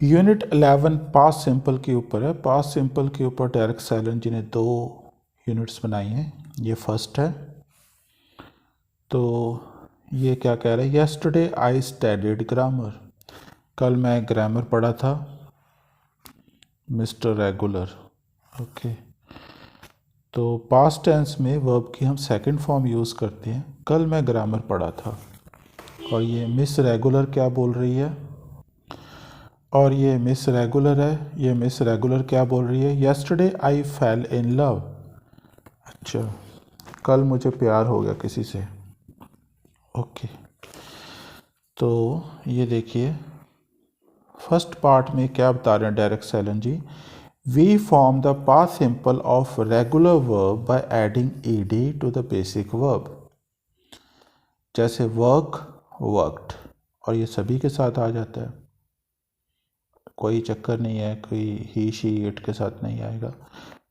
Unit 11 past simple के ऊपर है। पास्ट सिंपल के ऊपर डेरेक सैलन जी ने 2 यूनिट्स बनाई हैं। ये फर्स्ट है। तो ये क्या कह रहा है, येस्टरडे आई स्टडीड ग्रामर, कल मैं ग्रामर पढ़ा था मिस्टर रेगुलर। ओके, तो पास्ट टेंस में वर्ब की हम सेकंड फॉर्म यूज़ करते हैं, कल मैं ग्रामर पढ़ा था। और ये मिस रेगुलर क्या बोल रही है, और ये मिस रेगुलर है, ये मिस रेगुलर क्या बोल रही है, yesterday I fail in love. अच्छा, कल मुझे प्यार हो गया किसी से। ओके, तो ये देखिए फर्स्ट पार्ट में क्या बता रहे हैं डेरेक सैलन जी, we form the past simple of regular verb by adding ED to the basic verb. जैसे वर्क, वर्कड, और ये सभी के साथ आ जाता है, कोई चक्कर नहीं है, कोई ही शी इट के साथ नहीं आएगा।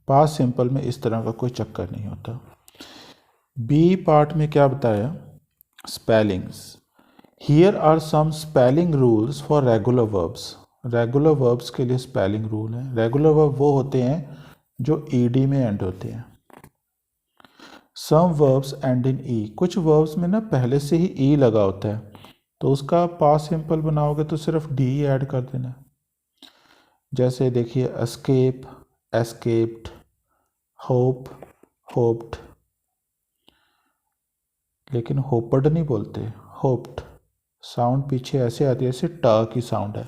पास्ट सिंपल में इस तरह का कोई चक्कर नहीं होता। बी पार्ट में क्या बताया, spellings. Here are some spelling rules for regular verbs. Regular verbs के लिए स्पेलिंग रूल है। रेगुलर वर्ब वो होते हैं जो ईडी में एंड होते हैं। सम वर्ब्स एंड इन ई, कुछ वर्ब्स में ना पहले से ही ई लगा होता है, तो उसका पास्ट सिंपल बनाओगे तो सिर्फ डी ऐड कर देना। जैसे देखिए एस्केप, एस्केप्ड, होप, होप्ड, लेकिन होपड नहीं बोलते, होप्ड। साउंड पीछे ऐसे आती है, ऐसे ट की साउंड है।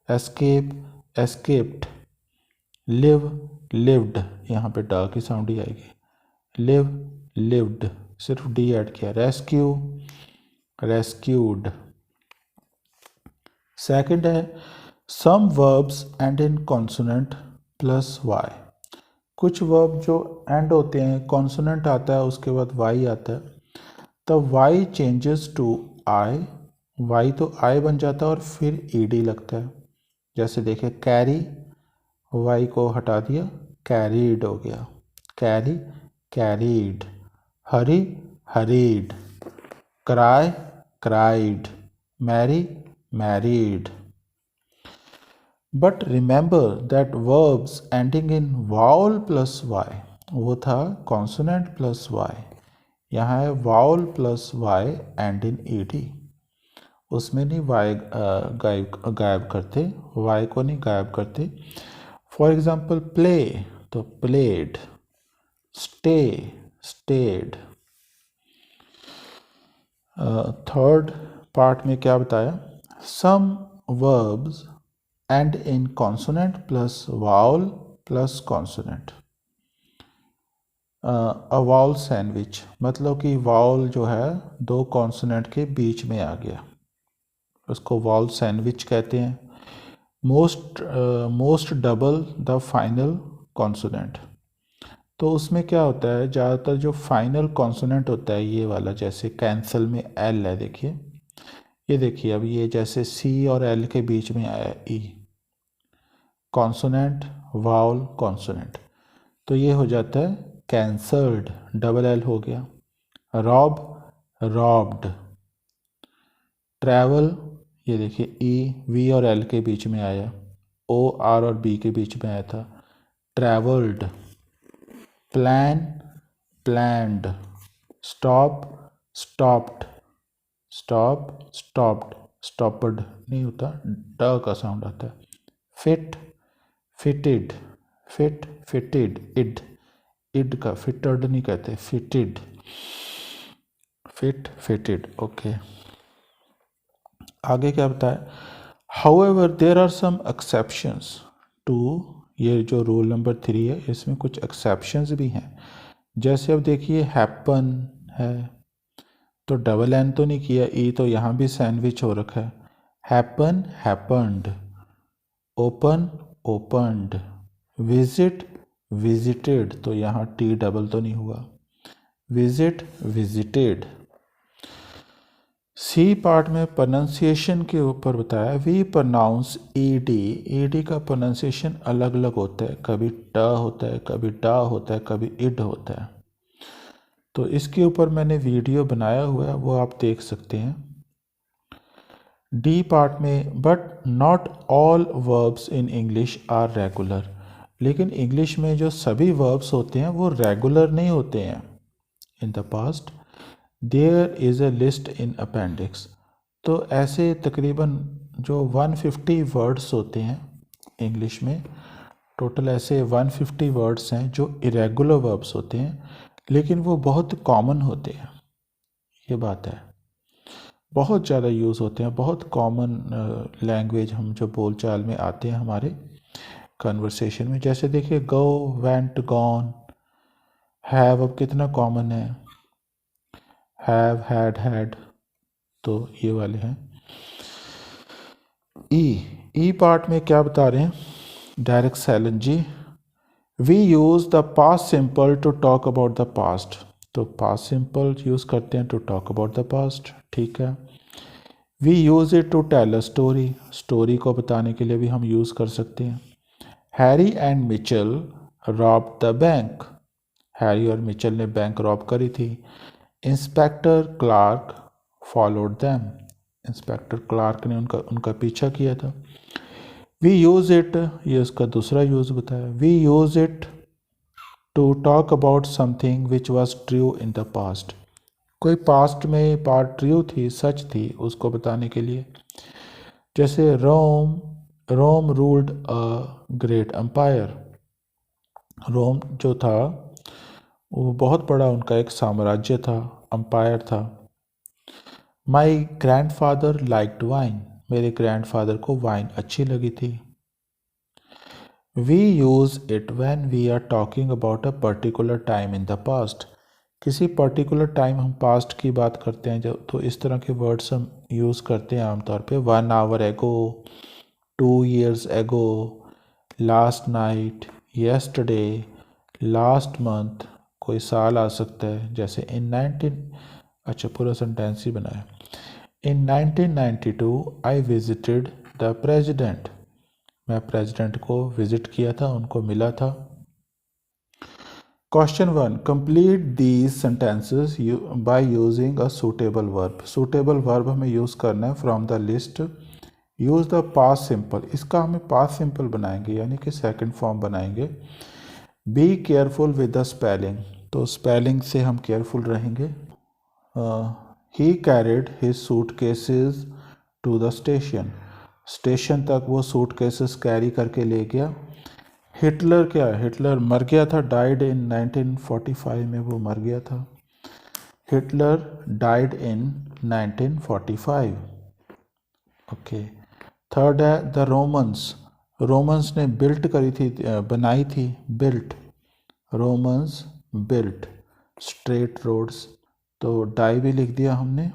एस्केप, एस्केप्ड, लिव, लिव्ड, यहाँ पे ट की साउंड ही आएगी। लिव, लिव्ड, सिर्फ डी ऐड किया। Rescue, rescued. सेकंड है some verbs end in consonant plus y. कुछ वर्ब जो एंड होते हैं, कॉन्सोनेंट आता है उसके बाद वाई आता है, तब y changes to i, y तो आई बन जाता है और फिर ईडी लगता है। जैसे देखिए कैरी, वाई को हटा दिया, कैरीड हो गया, carry, carried. Hurry, hurried. Cry, cried. Marry, married. But remember that verbs ending in vowel plus y, वो था कॉन्सोनेंट प्लस वाई, यहाँ है vowel plus y end in e. उसमें नहीं वाई गायब करते, वाई को नहीं गायब करते। फॉर एग्जाम्पल प्ले, तो played. Stay, stayed. Third part में क्या बताया, some verbs end in consonant plus vowel plus consonant. A vowel sandwich, मतलब कि वाउल जो है दो कॉन्सोनेंट के बीच में आ गया, उसको वाउल सैंडविच कहते हैं। Most double the final consonant, तो उसमें क्या होता है, ज़्यादातर जो फाइनल कॉन्सोनेंट होता है ये वाला, जैसे कैंसल में एल है, देखिए ये देखिए अब ये जैसे सी और एल के बीच में आया ई, कॉन्सोनेंट, वाउल, कॉन्सोनेंट, तो ये हो जाता है कैंसल्ड, डबल एल हो गया। Rob, robbed. ट्रैवल, ये देखिए ई वी और एल के बीच में आया, ओ आर और बी के बीच में आया था, travelled. Plan, planned. Stop, stopped, stop, stopped, stopped नहीं होता, ड का साउंड आता है। Fit, fitted, fit, fitted, id, id का फिटेड नहीं कहते, फिटेड, फिट, फिटेड। ओके, आगे क्या बताया, however there are some exceptions to, ये जो रूल नंबर 3 है इसमें कुछ एक्सेप्शंस भी हैं। जैसे अब देखिए हैपन है, तो डबल एन तो नहीं किया, ई तो यहाँ भी सैंडविच हो रखा है। Happen, happened. Open, opened. Visit, visited, तो यहाँ टी डबल तो नहीं हुआ, विजिट, विजिटेड। सी पार्ट में प्रोनाउंसिएशन के ऊपर बताया, we pronounce e d, e d का प्रोनाउंसिएशन अलग अलग होता है, कभी ट होता है, कभी डा होता है, कभी इड होता है। तो इसके ऊपर मैंने वीडियो बनाया हुआ है, वो आप देख सकते हैं। डी पार्ट में but not all verbs in English are regular, लेकिन इंग्लिश में जो सभी वर्ब्स होते हैं वो रेगुलर नहीं होते हैं। In the past there is a list in appendix. तो ऐसे तकरीबन जो 150 वर्ड्स होते हैं इंग्लिश में, टोटल ऐसे 150 वर्ड्स हैं जो इरेगुलर वर्ब्स होते हैं, लेकिन वो बहुत कॉमन होते हैं। ये बात है, बहुत ज़्यादा यूज़ होते हैं, बहुत कॉमन लैंग्वेज हम जो बोलचाल में आते हैं हमारे कन्वर्सेशन में। जैसे देखिए गो, वेंट, गॉन, हैव अब कितना कॉमन है, हैव, हैड, तो ये वाले हैं। ई पार्ट में क्या बता रहे हैं डायरेक्ट सैलन जी, we use the past simple to talk about the past. तो पास्ट सिंपल यूज़ करते हैं to talk about the past, ठीक है। We use it to tell a story, story को बताने के लिए भी हम यूज़ कर सकते हैं। Harry and Mitchell rob the bank, Harry और मिचेल ने बैंक रॉब करी थी। Inspector Clark followed them, inspector Clark ने उनका पीछा किया था। वी यूज़ इट, ये उसका दूसरा यूज़ बताया। We use it to talk about something which was true in the past, कोई पास्ट में बात ट्रू थी, सच थी, उसको बताने के लिए। जैसे रोम रूल्ड अ ग्रेट एम्पायर, रोम जो था वो बहुत बड़ा उनका एक साम्राज्य था, एम्पायर था। माई ग्रैंडफादर लाइक्ड वाइन, मेरे ग्रैंडफादर को वाइन अच्छी लगी थी। We use it when we are talking about a particular time in the past, किसी पर्टिकुलर टाइम हम पास्ट की बात करते हैं जब, तो इस तरह के वर्ड्स हम यूज़ करते हैं आमतौर पे। 1 आवर एगो, 2 years एगो, last night, yesterday, last month, कोई साल आ सकता है। जैसे इन 19, अच्छा पूरा सेंटेंस ही बनाया। In 1992 I visited the president, मैं प्रेजिडेंट को विजिट किया था, उनको मिला था। Question 1, complete these sentences by using a suitable verb. Suitable verb हमें यूज़ करना है from the list. Use the past simple, इसका हमें पास्ट सिंपल बनाएंगे यानी कि सेकंड फॉर्म बनाएंगे। Be careful with the spelling, तो स्पेलिंग से हम केयरफुल रहेंगे। He carried his suitcases to the station, station तक वो सूट केसेस कैरी करके ले गया। हिटलर क्या है, हिटलर मर गया था, डाइड इन 1945 में वो मर गया था। Hitler died in 1945। Okay. Third है द रोमन्स, रोमन्स ने बिल्ट करी थी, बनाई थी, built, Romans built straight roads, तो डाई भी लिख दिया हमने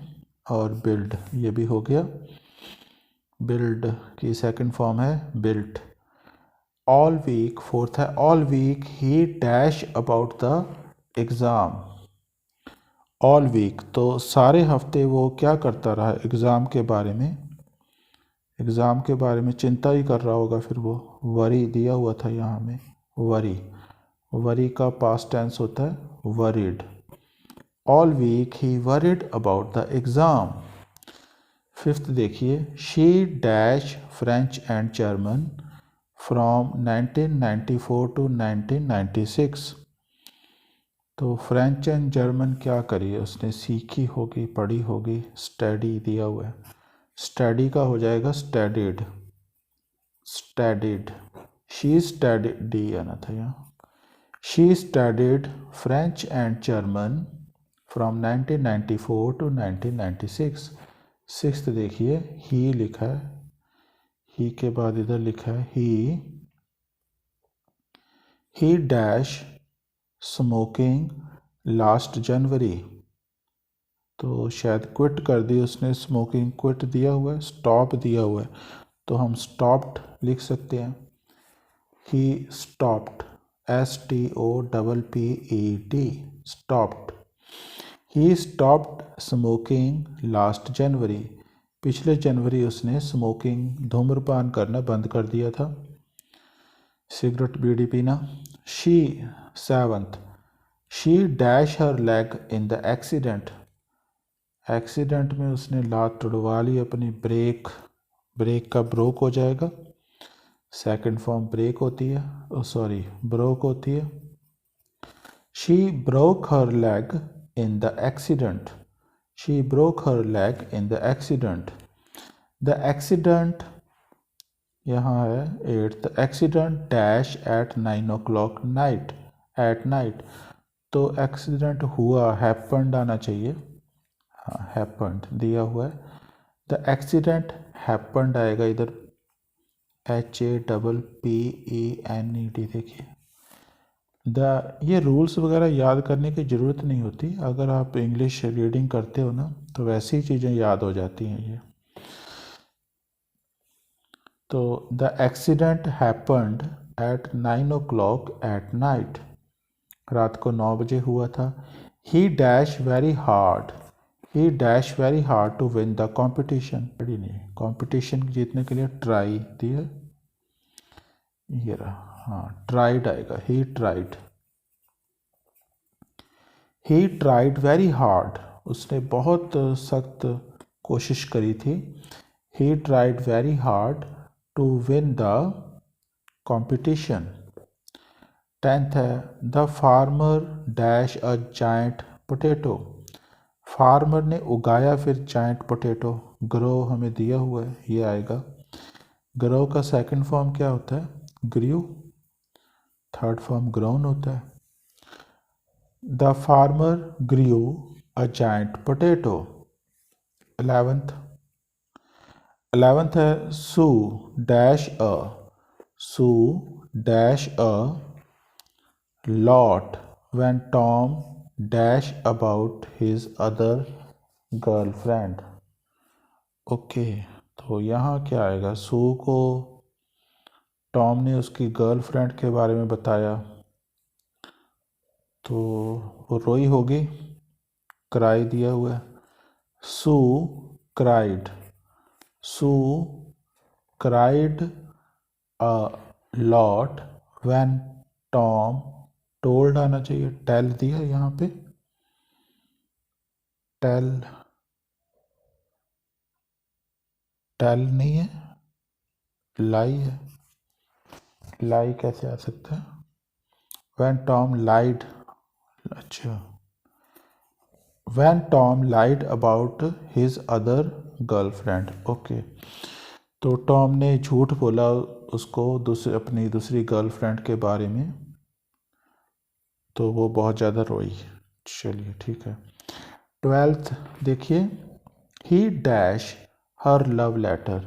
और बिल्ड ये भी हो गया। बिल्ड की सेकंड फॉर्म है बिल्ट। ऑल वीक, फोर्थ है all week he dash about the exam. All week तो सारे हफ्ते वो क्या करता रहा एग्ज़ाम के बारे में, एग्ज़ाम के बारे में चिंता ही कर रहा होगा। फिर वो वरी दिया हुआ था यहाँ में, वरी, वरी का पास्ट टेंस होता है worried. All week he worried about the exam. Fifth देखिए, she dash French and German from 1994 to 1996। तो फ्रेंच एंड जर्मन क्या करी उसने, सीखी होगी, पढ़ी होगी, स्टडी दिया हुआ है, स्टडी का हो जाएगा studied, studied. She studied, D आना था यहाँ। She studied French and German from 1994 to 1996। Sixth देखिए, ही लिखा है, ही के बाद इधर लिखा है ही डैश स्मोकिंग लास्ट जनवरी, तो शायद क्विट कर दी उसने, स्मोकिंग क्विट दिया हुआ है, स्टॉप दिया हुआ है, तो हम स्टॉप्ड लिख सकते हैं। He stopped, STOPPED, stopped. He stopped smoking last January, पिछले जनवरी उसने स्मोकिंग, धूम्रपान करना बंद कर दिया था, सिगरेट बीड़ी पीना। She, seventh, she dash her leg in the accident, accident में उसने लात तुड़वा ली अपनी, ब्रेक, ब्रेक का ब्रोक हो जाएगा। सेकंड फॉर्म ब्रेक होती है, सॉरी ब्रोक होती है। She broke her leg in the accident. She broke her leg in the accident. The accident यहाँ है 8th, accident dash at 9 o'clock night, at night. तो एक्सीडेंट हुआ, हैपेंड आना चाहिए, हाँ हैपेंड दिया हुआ है। द एक्सीडेंट हैपेंड आएगा इधर, HAPPENED। देखिए ये रूल्स वगैरह याद करने की ज़रूरत नहीं होती, अगर आप इंग्लिश रीडिंग करते हो ना तो वैसी ही चीज़ें याद हो जाती हैं ये। तो the accident happened at 9 o'clock at night, रात को 9 बजे हुआ था। He dash very hard, he dash very hard to win the competition. नहीं, कॉम्पिटिशन जीतने के लिए ट्राई दिया, ये रहा, हाँ ट्राइड आएगा, he tried. He tried very hard, उसने बहुत सख्त कोशिश करी थी। He tried very hard to win the competition. 10th है the farmer dash a giant potato. Farmer ने उगाया फिर जाइंट पोटैटो, ग्रो हमें दिया हुआ है, ये आएगा। ग्रो का सेकंड फॉर्म क्या होता है? ग्रू। थर्ड फॉर्म ग्रोन होता है। The farmer grew a giant potato. 11th है Sue dash a, Sue dash a lot when Tom dash about his other girlfriend। Okay, तो यहाँ क्या आएगा? सू को टॉम ने उसकी गर्लफ्रेंड के बारे में बताया, तो वो रोई होगी, क्राई दिया हुआ है। Sue cried, Sue cried a lot when Tom told आना चाहिए, टेल दिया यहाँ पे, टेल, टेल नहीं है, लाई है, लाई कैसे आ सकता है? व्हेन टॉम लाइड, अच्छा, when Tom lied about his other girlfriend. Okay, तो टॉम ने झूठ बोला उसको अपनी दूसरी गर्लफ्रेंड के बारे में, तो वो बहुत ज़्यादा रोई। चलिए ठीक है। 12th देखिए, he dash her love letter,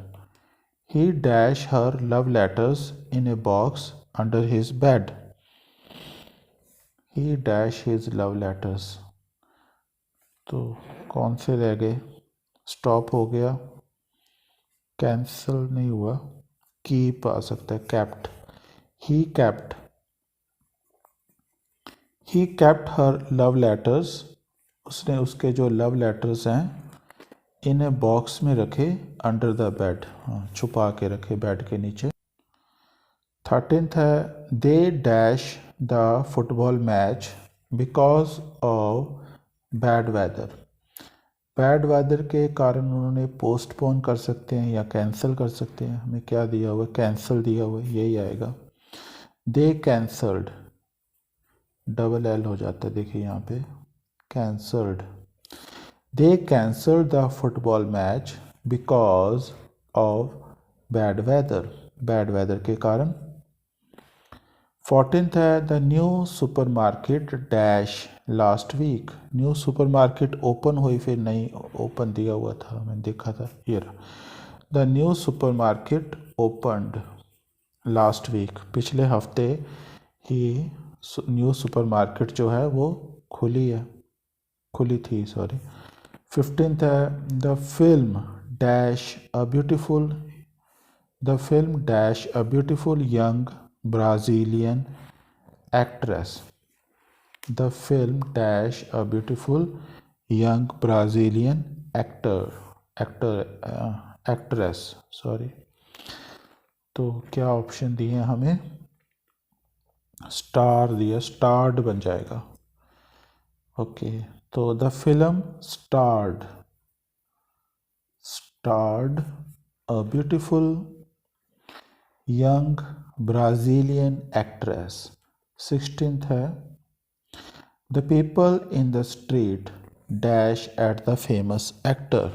he dash her love letters in a box under his bed. He dash his love letters, तो कौन से रह गए? स्टॉप हो गया, कैंसल नहीं हुआ, कीप आ सकता है, kept. He kept, he kept her love letters, उसने उसके जो लव लेटर्स हैं इन ए बॉक्स में रखे, अंडर द बेड, हाँ छुपा के रखे बेड के नीचे। 13th है they dash the football match because of bad weather. Bad weather के कारण उन्होंने पोस्टपोन कर सकते हैं या कैंसिल कर सकते हैं। हमें क्या दिया हुआ है? कैंसिल दिया हुआ है, यही आएगा। दे कैंसल्ड, डबल एल हो जाता है, देखिए यहाँ पे, cancelled. They cancelled the football match because of bad weather, bad weather के कारण। 14th है the new supermarket dash last week. New supermarket open हुई फिर नहीं ओपन दिया हुआ था, मैंने देखा था, ये the new supermarket opened last week, पिछले हफ्ते ही न्यू सुपरमार्केट जो है वो खुली है, खुली थी, सॉरी। 15th है the film dash a beautiful, the film dash a beautiful young Brazilian actress। The film dash a beautiful young Brazilian actress, sorry. तो क्या ऑप्शन दिए हैं हमें? स्टार दिया, स्टार्ड बन जाएगा। ओके, तो the film starred, starred a beautiful young Brazilian actress. 16th है the people in the street dash at the famous actor.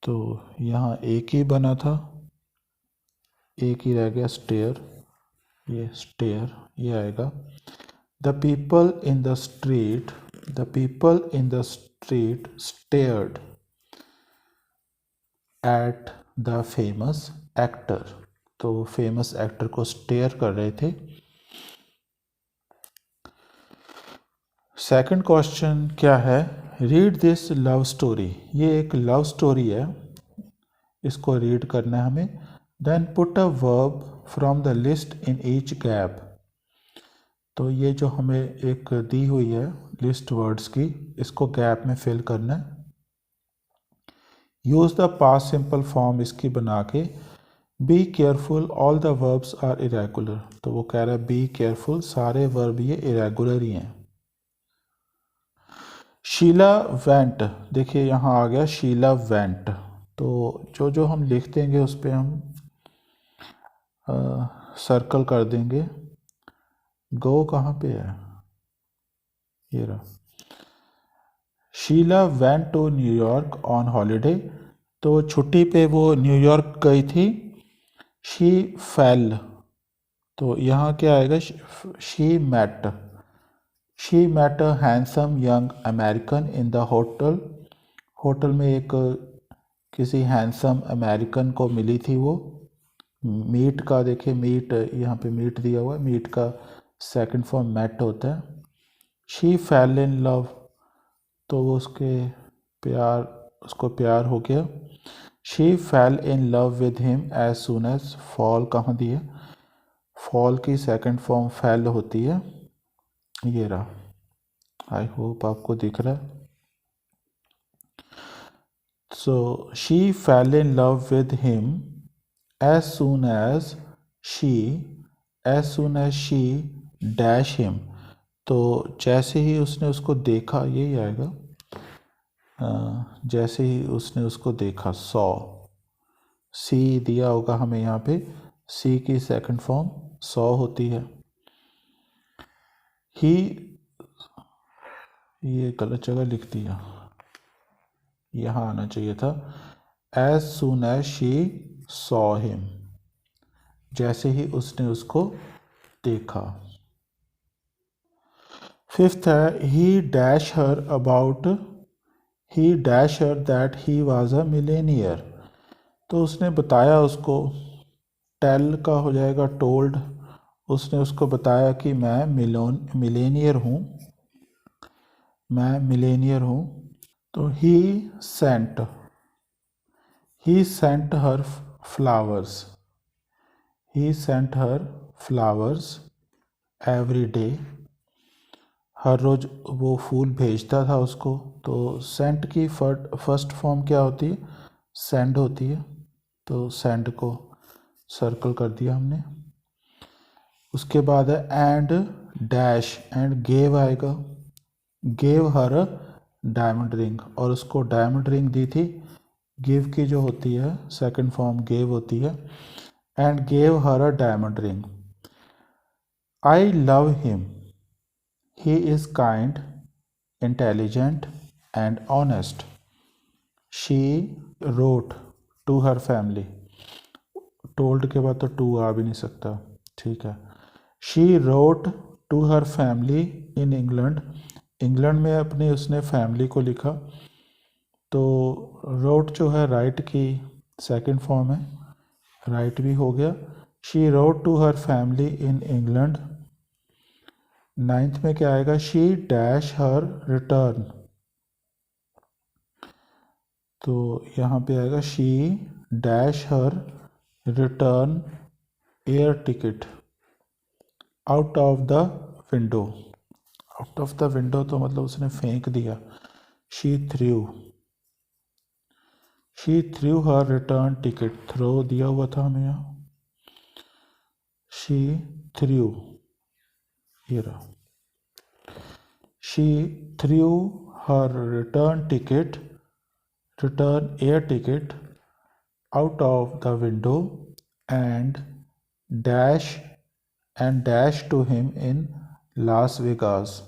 तो यहाँ एक ही बना था, एक ही रह गया स्टेयर, ये स्टेयर ये आएगा. The people in the street stared at the famous actor. तो फेमस एक्टर को स्टेयर कर रहे थे. सेकंड क्वेश्चन क्या है, रीड दिस लव स्टोरी. ये एक लव स्टोरी है, इसको रीड करना है हमें. Then put a verb from the list in each gap. तो ये जो हमें एक दी हुई है लिस्ट वर्ड्स की, इसको गैप में फिल करना है. Use the past simple form इसकी बना के. Be careful all the verbs are irregular. तो वो कह रहा है बी केयरफुल, सारे वर्ब ये इरेगुलर ही हैं. शीला वेंट, देखिए यहाँ आ गया शीला वेंट. तो जो जो हम लिख देंगे उस पर हम सर्कल कर देंगे. गो कहाँ पे है, ये रहा. Sheela went to New York on holiday. तो छुट्टी पे वो न्यूयॉर्क गई थी. शी फेल, तो यहाँ क्या आएगा, she met a handsome young American in the hotel. Hotel में एक किसी हैंडसम अमेरिकन को मिली थी वो. मीट का देखिए, मीट यहाँ पे मीट दिया हुआ है, मीट का सेकंड फॉर्म मेट होता है. शी फेल इन लव, तो वो उसको प्यार हो गया. She fell in love with him as soon as. Fall कहाँ दी है, फॉल की सेकंड फॉर्म फेल होती है. ये रहा, आई होप आपको दिख रहा है. So she fell in love with him as soon as she dash him. तो जैसे ही उसने उसको देखा, यही आएगा, जैसे ही उसने उसको देखा, सॉ. सी दिया होगा हमें यहाँ पे, सी की सेकंड फॉर्म सॉ होती है. ही, ये गलत जगह लिख दिया, यहाँ आना चाहिए था. As soon as she saw him, जैसे ही उसने उसको देखा. फिफ्थ है he dash her that he was a millionaire. तो उसने बताया उसको, टेल का हो जाएगा टोल्ड. उसने उसको बताया कि मैं मिलेनियर हूँ. तो he sent her flowers every day. हर रोज़ वो फूल भेजता था उसको. तो सेंट की फर्स्ट फॉर्म क्या होती है, सेंड होती है. तो सेंड को सर्कल कर दिया हमने. उसके बाद है एंड डैश एंड गेव आएगा. गेव हर डायमंड रिंग, और उसको डायमंड रिंग दी थी. गिव की जो होती है सेकंड फॉर्म गेव होती है. And gave her a diamond ring. I love him, he is kind, intelligent and honest. She wrote to her family. Told के बाद तो टू आ भी नहीं सकता, ठीक है. She wrote to her family in England. England में अपनी उसने फैमिली को लिखा. तो रोट जो है राइट की सेकंड फॉर्म है, राइट भी हो गया. She wrote to her family in England. Ninth में क्या आएगा, शी डैश हर रिटर्न. तो यहाँ पे आएगा she dash her return air ticket out of the window. Out of the window तो मतलब उसने फेंक दिया. She threw her return ticket. Throw दिया हुआ था हमें यहाँ. शी थ्रू, ये रहा. She threw her return ticket return air ticket out of the window and dash dash to him in Las Vegas.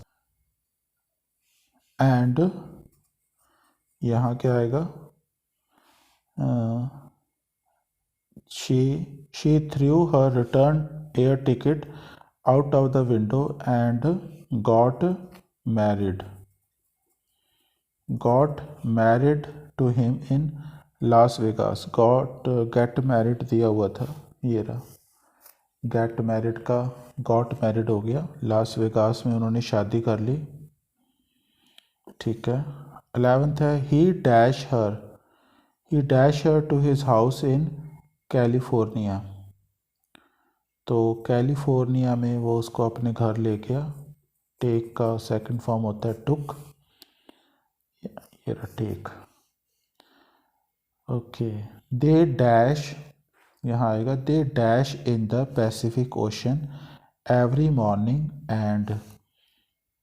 And यहाँ क्या आएगा? She threw her return air ticket out of the window and got married. Got married to him in Las Vegas. Get married दिया हुआ था, ये रहा. Get married का got married हो गया. लास वेगास में उन्होंने शादी कर ली. ठीक है. 11th है he dash her to his house in California. तो कैलिफोर्निया में वो उसको अपने घर ले गया. टेक का सेकंड फॉर्म होता है टुक. ये रहा टेक. ओके. दे डैश, यहाँ आएगा they dash in the Pacific Ocean every morning and.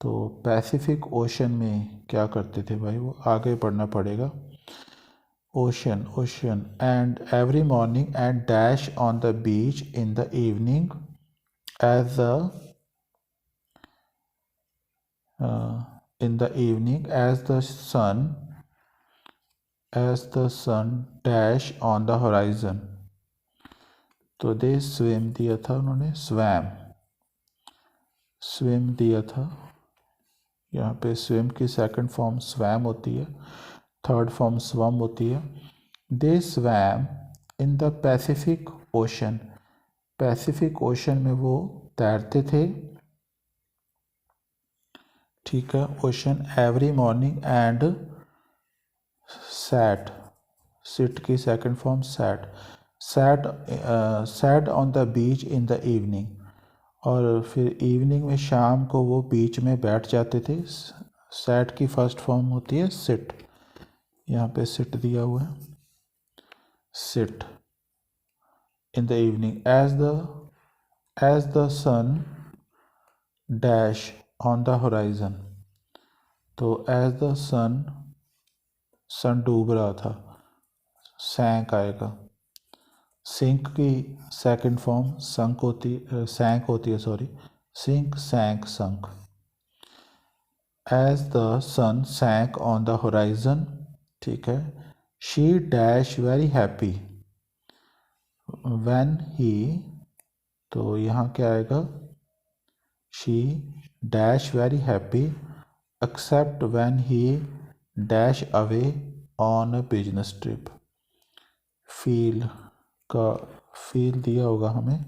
तो पैसिफिक ओशन में क्या करते थे भाई, वो आगे पढ़ना पड़ेगा. Ocean and every morning and dash on the beach in the evening as the sun dash on the horizon. तो दे स्विम दिया था उन्होंने, स्विम दिया था. यहाँ पे स्विम की सेकंड फॉर्म स्वैम होती है, थर्ड फॉर्म स्वम होती है. They swam in the Pacific Ocean. Pacific Ocean में वो तैरते थे. ठीक है. Ocean every morning and sit की second form sat on the beach in the evening. और फिर इवनिंग में शाम को वो बीच में बैठ जाते थे. सैट की फर्स्ट फॉर्म होती है सिट. यहाँ पे सिट दिया हुआ है. Sit in the evening as the sun dash on the horizon. तो एज द सन डूब रहा था, सैंक आएगा. सिंक की सेकंड फॉर्म सैंक होती है sorry. Sink, sank, sunk. As the sun sank on the horizon. ठीक है. She dash very happy when he. तो यहाँ क्या आएगा? She dash very happy except when he dash away on a business trip. Fill दिया होगा हमें,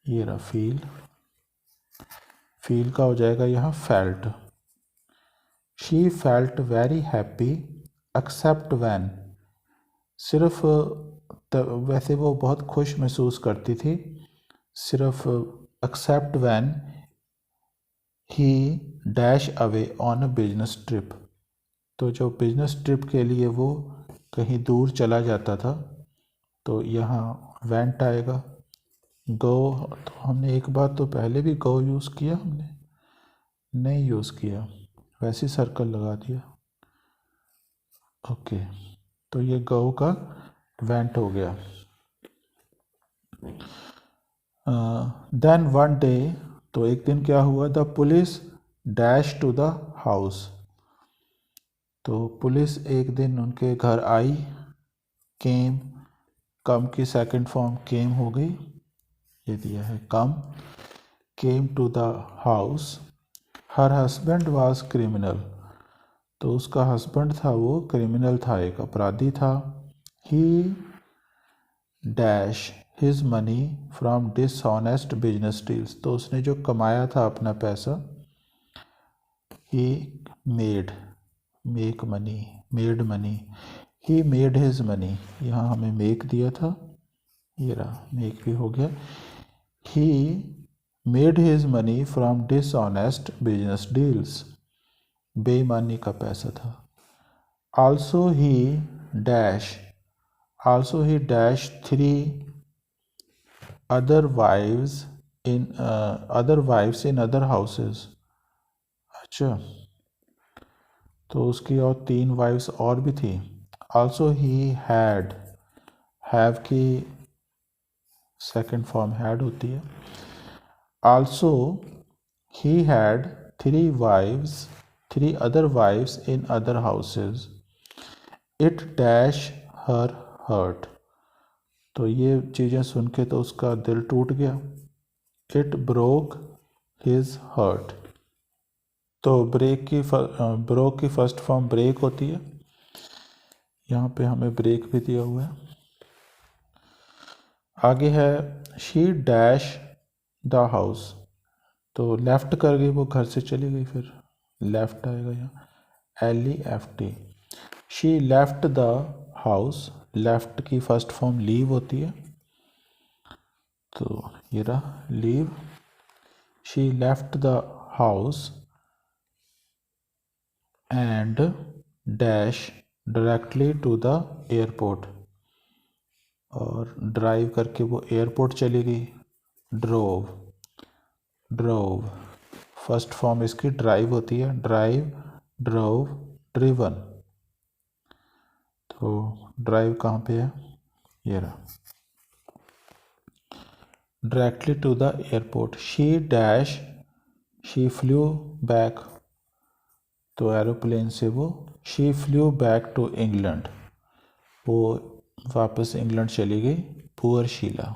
ये रहा फील का हो जाएगा यहाँ felt. She felt very happy except when. सिर्फ वैसे वो बहुत खुश महसूस करती थी, सिर्फ accept when he dash away on a business trip. तो जो बिजनेस ट्रिप के लिए वो कहीं दूर चला जाता था, तो यहाँ वेंट आएगा. गो, तो हमने एक बार तो पहले भी गो यूज़ किया, हमने नहीं यूज़ किया, वैसे सर्कल लगा दिया. ओके. तो ये गो का वेंट हो गया. देन वन डे, तो एक दिन क्या हुआ? The police dash to the house. तो पुलिस एक दिन उनके घर आई. केम, कम की सेकंड फॉर्म केम हो गई, ये दिया है come. Came to the house. Her husband was criminal. तो उसका हस्बैंड था वो क्रिमिनल था, एक अपराधी था. He dash his money from dishonest business deals. तो उसने जो कमाया था अपना पैसा, he made money. He made his money. यहाँ हमें मेक दिया था, ये रहा मेक भी हो गया. He made his money from dishonest business deals. बेईमानी का पैसा था. Also he dash 3 other wives in other houses. अच्छा, तो उसकी और 3 वाइफ्स और भी थी। आल्सो ही हैड, हैव की सेकंड फॉर्म हैड होती है। Also he had 3 wives, 3 other wives in other houses. It dash her heart. तो ये चीज़ें सुन के तो उसका दिल टूट गया। It broke his heart. तो ब्रोक की फर्स्ट फॉर्म ब्रेक होती है। यहाँ पे हमें ब्रेक भी दिया हुआ है। आगे है शी डैश द हाउस। तो लेफ़्ट कर गई, वो घर से चली गई, फिर लेफ़्ट आएगा यहाँ, LEFT। She left the house. Left की फर्स्ट फॉर्म लीव होती है, तो ये रहा leave. She left the house and dash directly to the airport. और ड्राइव करके वो एयरपोर्ट चली गई। ड्रोव, ड्रोव फर्स्ट फॉर्म इसकी ड्राइव होती है। Drive, drove, driven. तो ड्राइव कहाँ पे है, ये रहा। Directly to the airport. She dash, she flew back. तो एरोप्लेन से वो she flew back to England, वो वापस इंग्लैंड चली गई। पुअर शीला।